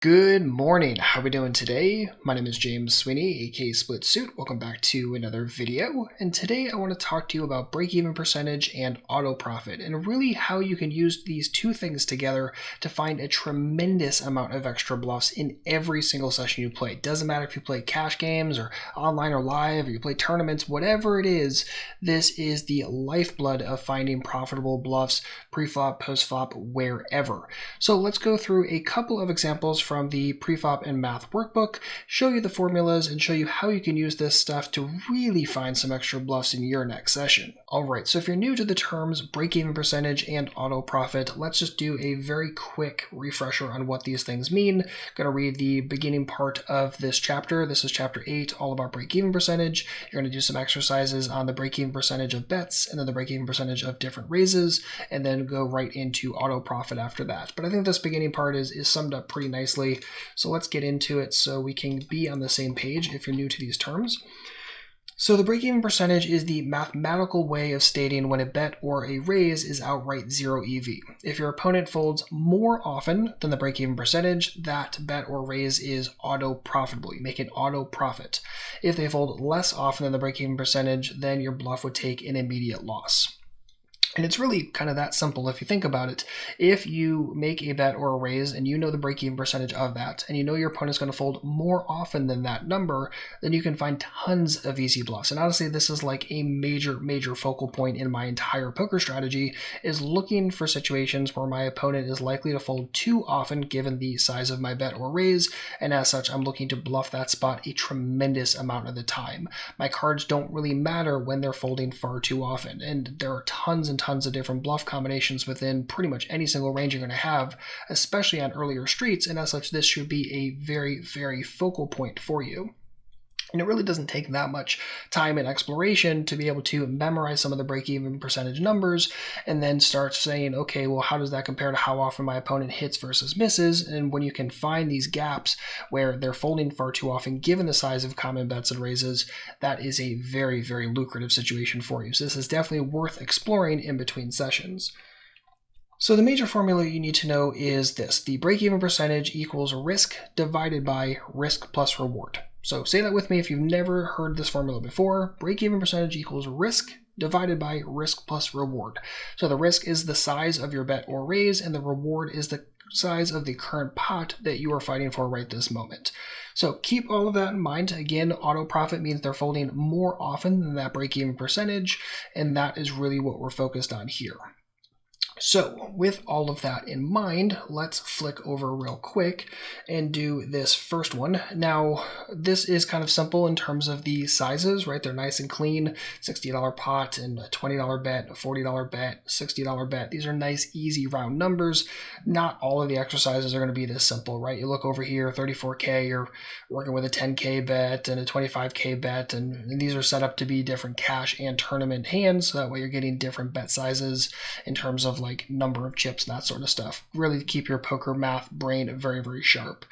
Good morning. How are we doing today? My name is James Sweeney, aka SplitSuit. Welcome back to another video. And today I want to talk to you about break-even percentage and auto profit, and really how you can use these two things together to find a tremendous amount of extra bluffs in every single session you play. Doesn't matter if you play cash games or online or live, or you play tournaments, whatever it is, this is the lifeblood of finding profitable bluffs, pre-flop, post-flop, wherever. So let's go through a couple of examples from the Preflop Math Workbook, show you the formulas, and show you how you can use this stuff to really find some extra bluffs in your next session. Alright, so if you're new to the terms break-even percentage and auto profit, let's just do a very quick refresher on what these things mean. I'm going to read the beginning part of this chapter. This is chapter 8, all about break-even percentage. You're going to do some exercises on the break-even percentage of bets, and then the break-even percentage of different raises, and then go right into auto profit after that. But I think this beginning part is summed up pretty nicely. So let's get into it so we can be on the same page if you're new to these terms. So the break-even percentage is the mathematical way of stating when a bet or a raise is outright zero EV. If your opponent folds more often than the break-even percentage, that bet or raise is auto profitable. You make an auto profit. If they fold less often than the break-even percentage, then your bluff would take an immediate loss. And it's really kind of that simple if you think about it. If you make a bet or a raise and you know the break-even percentage of that, and you know your opponent's going to fold more often than that number, then you can find tons of easy bluffs. And honestly, this is like a major focal point in my entire poker strategy, is looking for situations where my opponent is likely to fold too often given the size of my bet or raise, and as such, I'm looking to bluff that spot a tremendous amount of the time. My cards don't really matter when they're folding far too often, and there are tons and tons of different bluff combinations within pretty much any single range you're going to have, especially on earlier streets, and as such this should be a very focal point for you. And it really doesn't take that much time and exploration to be able to memorize some of the break-even percentage numbers and then start saying, okay, well, how does that compare to how often my opponent hits versus misses? And when you can find these gaps where they're folding far too often, given the size of common bets and raises, that is a very lucrative situation for you. So this is definitely worth exploring in between sessions. So the major formula you need to know is this: the break-even percentage equals risk divided by risk plus reward. So say that with me if you've never heard this formula before. Break-even percentage equals risk divided by risk plus reward. So the risk is the size of your bet or raise, and the reward is the size of the current pot that you are fighting for right this moment. So keep all of that in mind. Again, auto profit means they're folding more often than that break-even percentage, and that is really what we're focused on here. So with all of that in mind, let's flick over real quick and do this first one. Now, this is kind of simple in terms of the sizes, right? They're nice and clean. $60 pot and a $20 bet, a $40 bet, $60 bet. These are nice, easy round numbers. Not all of the exercises are going to be this simple, right? You look over here, 34K, you're working with a 10K bet and a 25K bet, and these are set up to be different cash and tournament hands, so that way you're getting different bet sizes in terms of like number of chips and that sort of stuff. Really keep your poker math brain very sharp.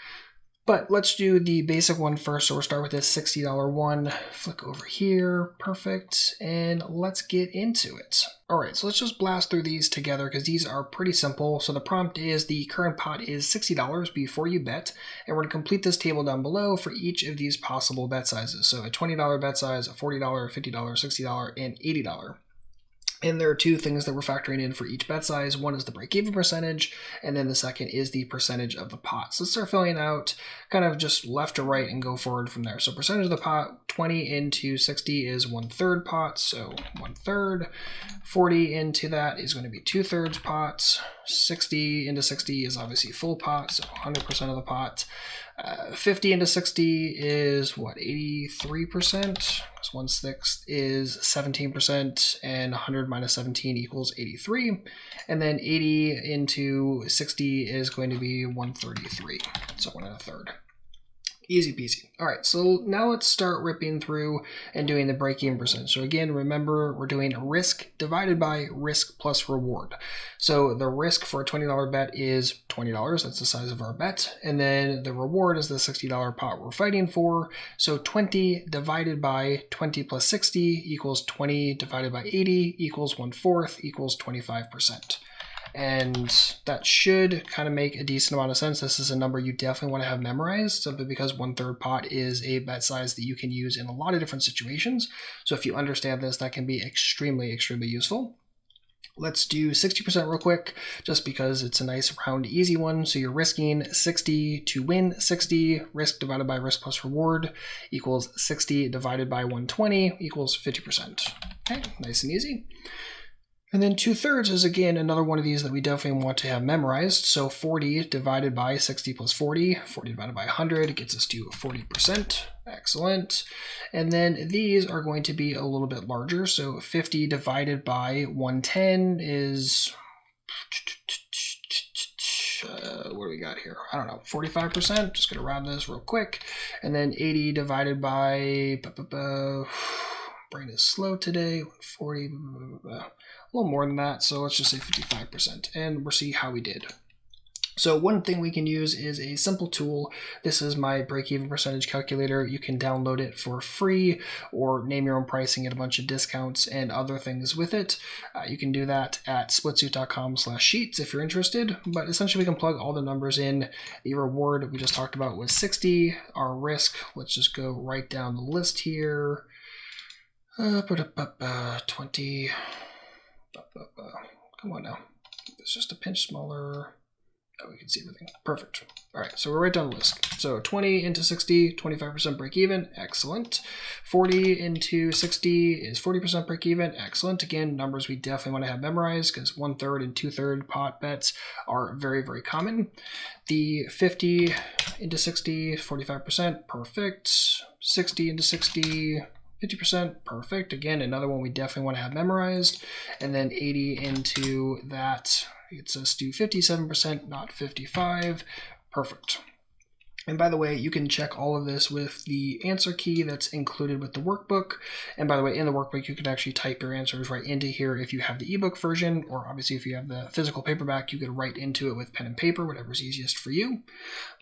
But let's do the basic one first. So we'll start with this $60 one. Flick over here, perfect, and let's get into it. All right, so let's just blast through these together because these are pretty simple. So the prompt is the current pot is $60 before you bet, and we're going to complete this table down below for each of these possible bet sizes. So a $20 bet size, a $40, $50, $60, and $80. And there are two things that we're factoring in for each bet size. One is the break-even percentage, and then the second is the percentage of the pot. So let's start filling out kind of just left to right and go forward from there. So percentage of the pot, 20 into 60 is 1/3 pot, so 1/3. 40 into that is going to be 2/3 pots. 60 into 60 is obviously full pot, so 100% of the pot. 50 into 60 is what, 83%? 1/6 is 17%, and 100 minus 17 equals 83. And then 80 into 60 is going to be 133, so 1 1/3. Easy peasy. All right, so now let's start ripping through and doing the break-even percentage. So again, remember, we're doing risk divided by risk plus reward. So the risk for a $20 bet is $20. That's the size of our bet. And then the reward is the $60 pot we're fighting for. So 20 divided by 20 plus 60 equals 20 divided by 80 equals 1/4 equals 25%. And that should kind of make a decent amount of sense. This is a number you definitely want to have memorized, simply because 1/3 pot is a bet size that you can use in a lot of different situations. So if you understand this, that can be extremely, extremely useful. Let's do 60% real quick, just because it's a nice round easy one. So you're risking 60 to win 60. Risk divided by risk plus reward equals 60 divided by 120 equals 50%. Okay, nice and easy. And then 2/3 is, again, another one of these that we definitely want to have memorized. So 40 divided by 60 plus 40, 40 divided by 100 gets us to 40%. Excellent. And then these are going to be a little bit larger. So 50 divided by 110 is, what do we got here? I don't know, 45%. Just going to round this real quick. And then 80 divided by, brain is slow today, 40, a little more than that, so let's just say 55%, and we'll see how we did. So one thing we can use is a simple tool. This is my break-even percentage calculator. You can download it for free or name your own pricing at a bunch of discounts and other things with it. You can do that at splitsuit.com/sheets if you're interested, but essentially we can plug all the numbers in. The reward we just talked about was 60. Our risk, let's just go right down the list here. 20. Come on now. It's just a pinch smaller. Oh, we can see everything. Perfect. All right, so we're right down the list. So 20 into 60, 25% break even. Excellent. 40 into 60 is 40% break even. Excellent. Again, numbers we definitely want to have memorized because 1/3 and 2/3 pot bets are very, very common. The 50 into 60, 45%. Perfect. 60 into 60, 50%, perfect. Again, another one we definitely want to have memorized. And then 80 into that gets us to 57%, not 55. Perfect. And by the way, you can check all of this with the answer key that's included with the workbook. And by the way, in the workbook, you can actually type your answers right into here if you have the ebook version, or obviously if you have the physical paperback, you could write into it with pen and paper, whatever's easiest for you.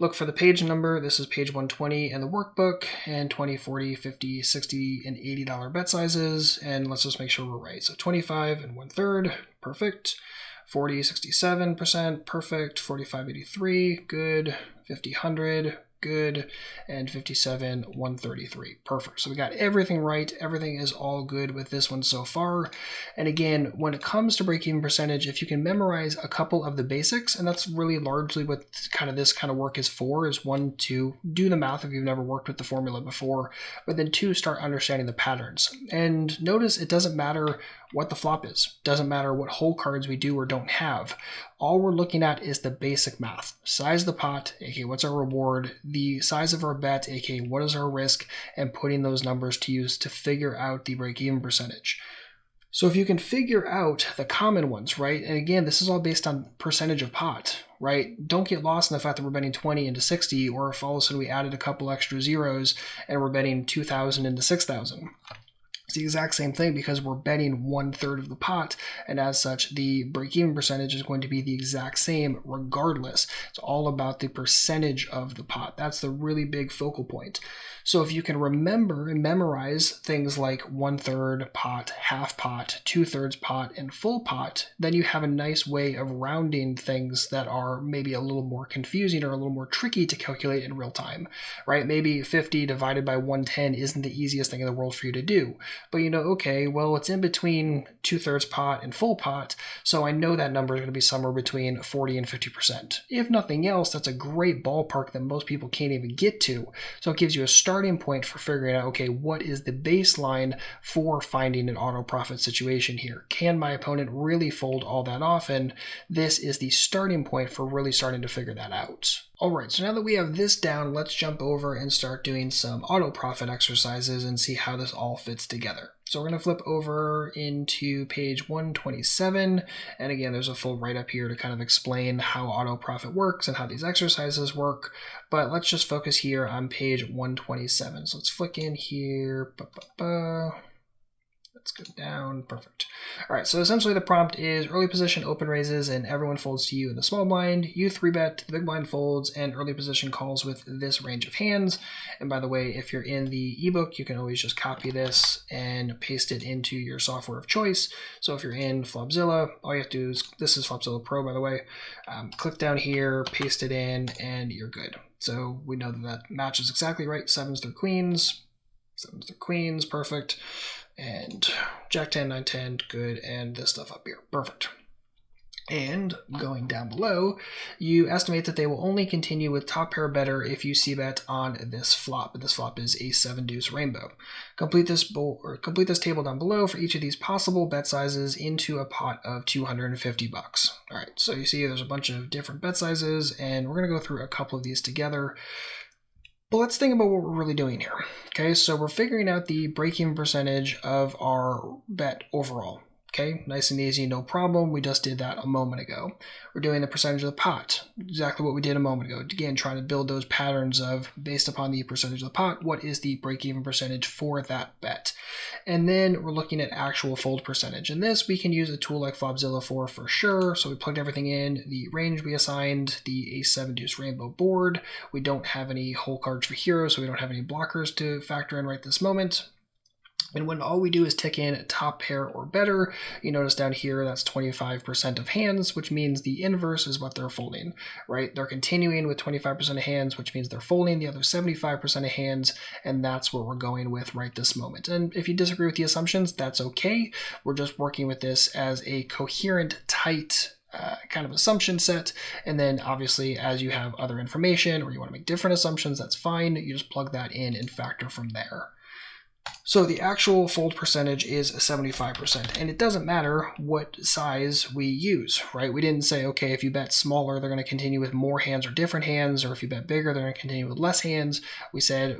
Look for the page number. This is page 120 in the workbook, and 20, 40, 50, 60, and $80 bet sizes. And let's just make sure we're right. So 25 and 1/3, perfect. 40, 67%, perfect. 45, 83, good. 50, 100, good. And 57, 133, perfect. So we got everything right. Everything is all good with this one so far. And again, when it comes to break-even percentage, if you can memorize a couple of the basics, and that's really largely what this kind of work is for, is 1, to do the math if you've never worked with the formula before, but then 2, start understanding the patterns. And notice it doesn't matter what the flop is. Doesn't matter what hole cards we do or don't have. All we're looking at is the basic math. Size of the pot, aka what's our reward, the size of our bet, aka what is our risk, and putting those numbers to use to figure out the break-even percentage. So if you can figure out the common ones, right? And again, this is all based on percentage of pot, right? Don't get lost in the fact that we're betting 20 into 60, or if all of a sudden we added a couple extra zeros and we're betting 2,000 into 6,000. It's the exact same thing because we're betting 1/3 of the pot, and as such, the break-even percentage is going to be the exact same regardless. It's all about the percentage of the pot. That's the really big focal point. So if you can remember and memorize things like 1/3 pot, half pot, 2/3 pot, and full pot, then you have a nice way of rounding things that are maybe a little more confusing or a little more tricky to calculate in real time, right? Maybe 50 divided by 110 isn't the easiest thing in the world for you to do. But you know, okay, well, it's in between 2/3 pot and full pot, so I know that number is going to be somewhere between 40 and 50%. If nothing else, that's a great ballpark that most people can't even get to. So it gives you a starting point for figuring out, okay, what is the baseline for finding an auto profit situation here? Can my opponent really fold all that often? This is the starting point for really starting to figure that out. All right, so now that we have this down, let's jump over and start doing some auto profit exercises and see how this all fits together. So we're going to flip over into page 127. And again, there's a full write-up here to kind of explain how auto profit works and how these exercises work. But let's just focus here on page 127. So let's flick in here. Let's go down. Perfect. All right, so essentially the prompt is early position open raises and everyone folds to you in the small blind. You 3-bet, the big blind folds, and early position calls with this range of hands. And by the way, if you're in the ebook, you can always just copy this and paste it into your software of choice. So if you're in Flopzilla, all you have to do is, this is Flopzilla Pro, by the way, click down here, paste it in, and you're good. So we know that that matches exactly right. 7s through queens, 7s through queens, perfect. And Jack 10, 9, 10, good, and this stuff up here, perfect. And going down below, you estimate that they will only continue with top pair better if you c-bet on this flop. And this flop is a 7-deuce rainbow. Complete this table down below for each of these possible bet sizes into a pot of 250 bucks. All right, so you see there's a bunch of different bet sizes, and we're going to go through a couple of these together. But let's think about what we're really doing here. Okay, so we're figuring out the break-even percentage of our bet overall. Okay, nice and easy, no problem. We just did that a moment ago. We're doing the percentage of the pot, exactly what we did a moment ago. Again, trying to build those patterns of, based upon the percentage of the pot, what is the break-even percentage for that bet? And then we're looking at actual fold percentage. And this, we can use a tool like Flopzilla for sure. So we plugged everything in, the range we assigned, the A7-deuce rainbow board. We don't have any hole cards for heroes, so we don't have any blockers to factor in right this moment. And when all we do is tick in top pair or better, you notice down here that's 25% of hands, which means the inverse is what they're folding, right? They're continuing with 25% of hands, which means they're folding the other 75% of hands, and that's what we're going with right this moment. And if you disagree with the assumptions, that's okay. We're just working with this as a coherent, tight, kind of assumption set, and then obviously as you have other information or you want to make different assumptions, that's fine. You just plug that in and factor from there. So the actual fold percentage is 75%, and it doesn't matter what size we use, right? We didn't say, okay, if you bet smaller, they're going to continue with more hands or different hands, or if you bet bigger, they're going to continue with less hands. We said,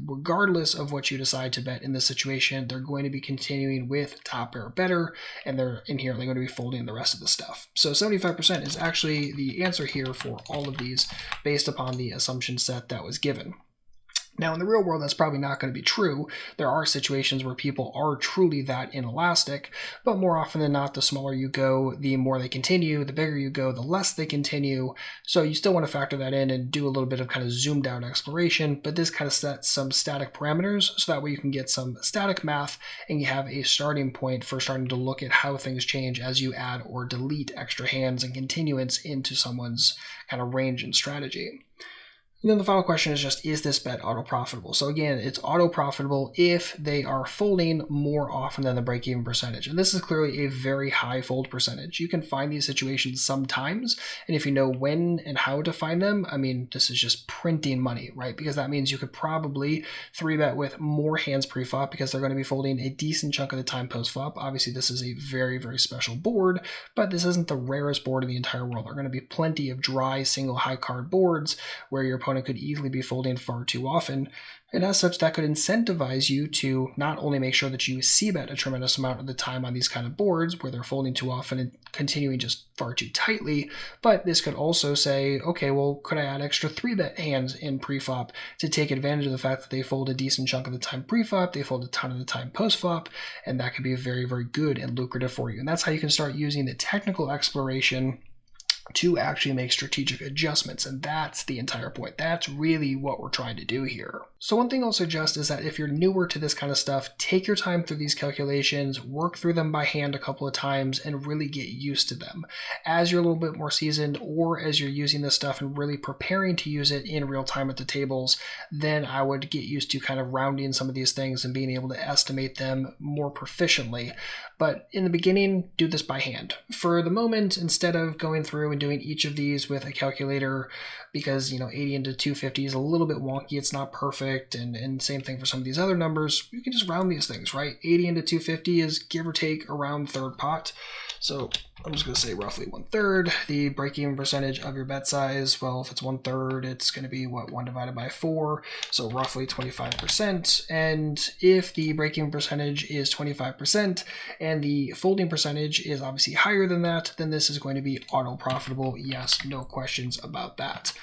regardless of what you decide to bet in this situation, they're going to be continuing with top pair or better, and they're inherently going to be folding the rest of the stuff. So 75% is actually the answer here for all of these based upon the assumption set that was given. Now, in the real world, that's probably not going to be true. There are situations where people are truly that inelastic, but more often than not, the smaller you go, the more they continue. The bigger you go, the less they continue. So you still want to factor that in and do a little bit of kind of zoomed out exploration, but this kind of sets some static parameters so that way you can get some static math and you have a starting point for starting to look at how things change as you add or delete extra hands and continuance into someone's kind of range and strategy. And then the final question is just, is this bet auto-profitable? So again, it's auto-profitable if they are folding more often than the break-even percentage. And this is clearly a very high fold percentage. You can find these situations sometimes, and if you know when and how to find them, I mean, this is just printing money, right? Because that means you could probably 3-bet with more hands pre-flop because they're going to be folding a decent chunk of the time post-flop. Obviously, this is a very, very special board, but this isn't the rarest board in the entire world. There are going to be plenty of dry, single high card boards where your opponent could easily be folding far too often, and as such that could incentivize you to not only make sure that you c-bet a tremendous amount of the time on these kind of boards where they're folding too often and continuing just far too tightly, but this could also say, okay, well, could I add extra 3-bet hands in pre-flop to take advantage of the fact that they fold a decent chunk of the time pre-flop, they fold a ton of the time post-flop, and that could be very, very good and lucrative for you. And that's how you can start using the technical exploration to actually make strategic adjustments, and that's the entire point. That's really what we're trying to do here. So one thing I'll suggest is that if you're newer to this kind of stuff, take your time through these calculations, work through them by hand a couple of times, and really get used to them. As you're a little bit more seasoned, or as you're using this stuff and really preparing to use it in real time at the tables, then I would get used to kind of rounding some of these things and being able to estimate them more proficiently. But in the beginning, do this by hand. For the moment, instead of going through and doing each of these with a calculator, because 80 into 250 is a little bit wonky, it's not perfect, and same thing for some of these other numbers, you can just round these things, right? 80 into 250 is give or take around third pot. So I'm just going to say roughly 1/3. The break-even percentage of your bet size, well, if it's 1/3, it's going to be, what, 1 divided by 4, so roughly 25%. And if the break-even percentage is 25% and the folding percentage is obviously higher than that, then this is going to be auto-profitable. Yes, no questions about that.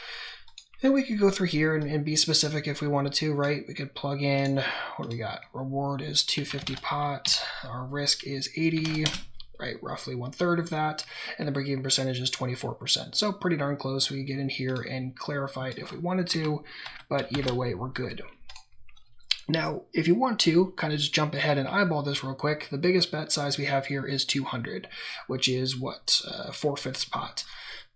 And we could go through here and be specific if we wanted to, right? We could plug in, what do we got? Reward is 250 pot, our risk is 80, right? Roughly 1/3 of that, and the break-even percentage is 24%. So pretty darn close. We could get in here and clarify it if we wanted to, but either way, we're good. Now, if you want to kind of just jump ahead and eyeball this real quick, the biggest bet size we have here is 200, which is what, 4/5 pot.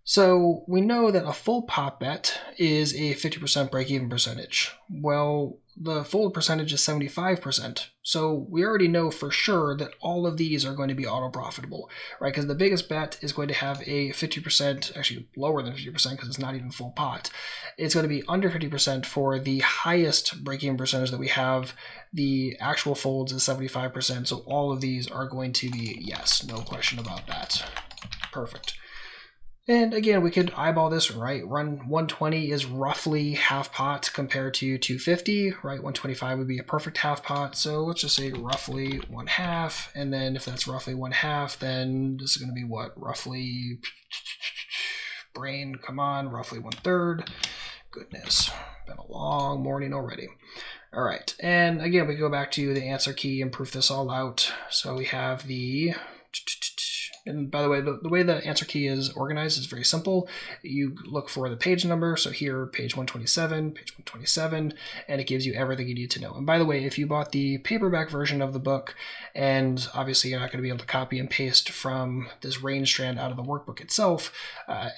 So we know that a full pot bet is a 50% break-even percentage. Well, the full percentage is 75%. So we already know for sure that all of these are going to be auto-profitable, right? Because the biggest bet is going to have a 50%, actually lower than 50% because it's not even full pot. It's going to be under 50% for the highest break-even percentage that we have. The actual folds is 75%. So all of these are going to be yes, no question about that. Perfect. And again, we could eyeball this, right? Run 120 is roughly half pot compared to 250, right? 125 would be a perfect half pot. So let's just say roughly 1/2. And then if that's roughly 1/2, then this is going to be what? Roughly, brain, come on, roughly 1/3. Goodness, been a long morning already. All right. And again, we go back to the answer key and proof this all out. So we have the... And by the way the answer key is organized is very simple. You look for the page number. So here, page 127, and it gives you everything you need to know. And by the way, if you bought the paperback version of the book, and obviously you're not going to be able to copy and paste from this range strand out of the workbook itself,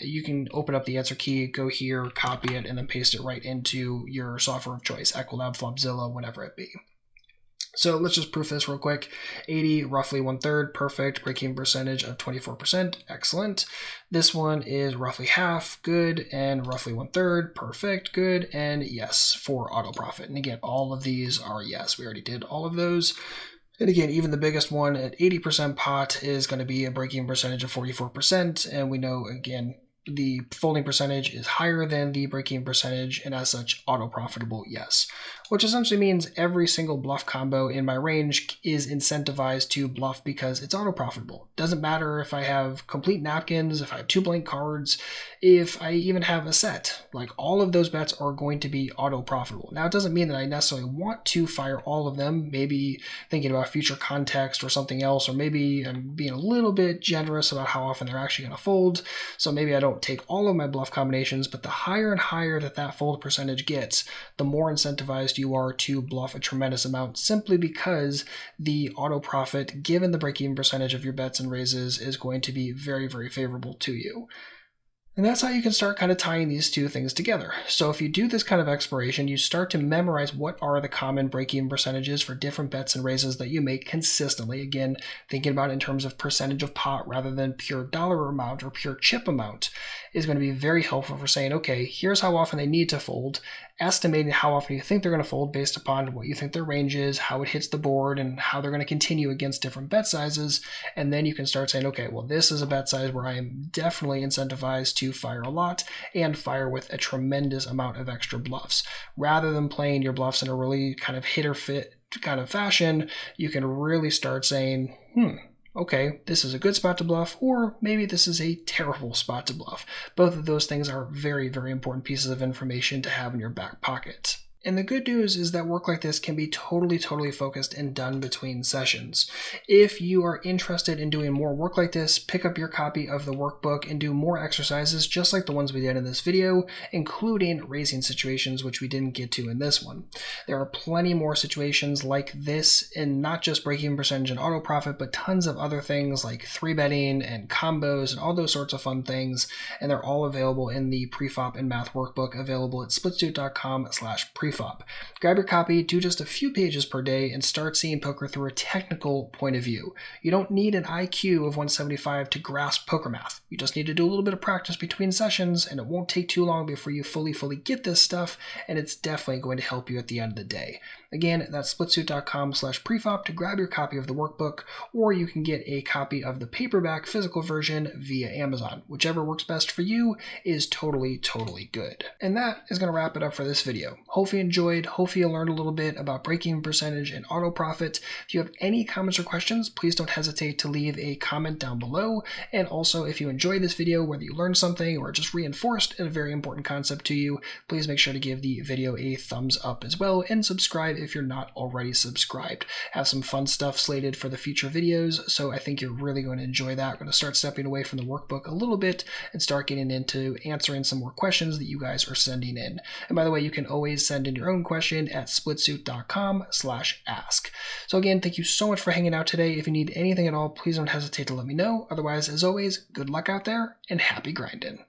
you can open up the answer key, go here, copy it, and then paste it right into your software of choice, Equilab, Flopzilla, whatever it be. So let's just proof this real quick. 80, roughly 1/3, perfect. Break-even percentage of 24%, excellent. This one is roughly half, good, and roughly 1/3, perfect, good, and yes for auto profit. And again, all of these are yes. We already did all of those. And again, even the biggest one at 80% pot is going to be a break-even percentage of 44%. And we know, again, the folding percentage is higher than the break-even percentage, and as such, auto-profitable, yes. Which essentially means every single bluff combo in my range is incentivized to bluff because it's auto-profitable. Doesn't matter if I have complete napkins, if I have 2 blank cards, if I even have a set. Like, all of those bets are going to be auto-profitable. Now, it doesn't mean that I necessarily want to fire all of them, maybe thinking about future context or something else, or maybe I'm being a little bit generous about how often they're actually going to fold, so maybe I don't take all of my bluff combinations, but the higher and higher that fold percentage gets, the more incentivized you are to bluff a tremendous amount, simply because the auto profit, given the break-even percentage of your bets and raises, is going to be very, very favorable to you. And that's how you can start kind of tying these two things together. So if you do this kind of exploration, you start to memorize what are the common break-even percentages for different bets and raises that you make consistently. Again, thinking about it in terms of percentage of pot rather than pure dollar amount or pure chip amount is going to be very helpful for saying, okay, here's how often they need to fold, estimating how often you think they're going to fold based upon what you think their range is, how it hits the board, and how they're going to continue against different bet sizes. And then you can start saying, okay, well, this is a bet size where I am definitely incentivized to fire a lot and fire with a tremendous amount of extra bluffs. Rather than playing your bluffs in a really kind of hit or fit kind of fashion, you can really start saying, okay, this is a good spot to bluff, or maybe this is a terrible spot to bluff. Both of those things are very, very important pieces of information to have in your back pocket. And the good news is that work like this can be totally focused and done between sessions. If you are interested in doing more work like this, pick up your copy of the workbook and do more exercises just like the ones we did in this video, including raising situations, which we didn't get to in this one. There are plenty more situations like this, and not just break-even percentage and auto profit, but tons of other things like 3-betting and combos and all those sorts of fun things. And they're all available in the Preflop and Math Workbook, available at splitsuit.com/preflop. Grab your copy, do just a few pages per day, and start seeing poker through a technical point of view. You don't need an IQ of 175 to grasp poker math. You just need to do a little bit of practice between sessions, and it won't take too long before you fully get this stuff, and it's definitely going to help you at the end of the day. Again, that's splitsuit.com/preflop to grab your copy of the workbook, or you can get a copy of the paperback physical version via Amazon. Whichever works best for you is totally good. And that is going to wrap it up for this video. Hopefully you enjoyed. Hopefully you learned a little bit about break-even percentage and auto profit. If you have any comments or questions, please don't hesitate to leave a comment down below. And also, if you enjoyed this video, whether you learned something or just reinforced a very important concept to you, please make sure to give the video a thumbs up as well, and subscribe if you're not already subscribed. I have some fun stuff slated for the future videos, so I think you're really going to enjoy that. We're going to start stepping away from the workbook a little bit and start getting into answering some more questions that you guys are sending in. And by the way, you can always send in your own question at splitsuit.com/ask. So again, thank you so much for hanging out today. If you need anything at all, please don't hesitate to let me know. Otherwise, as always, good luck out there and happy grinding.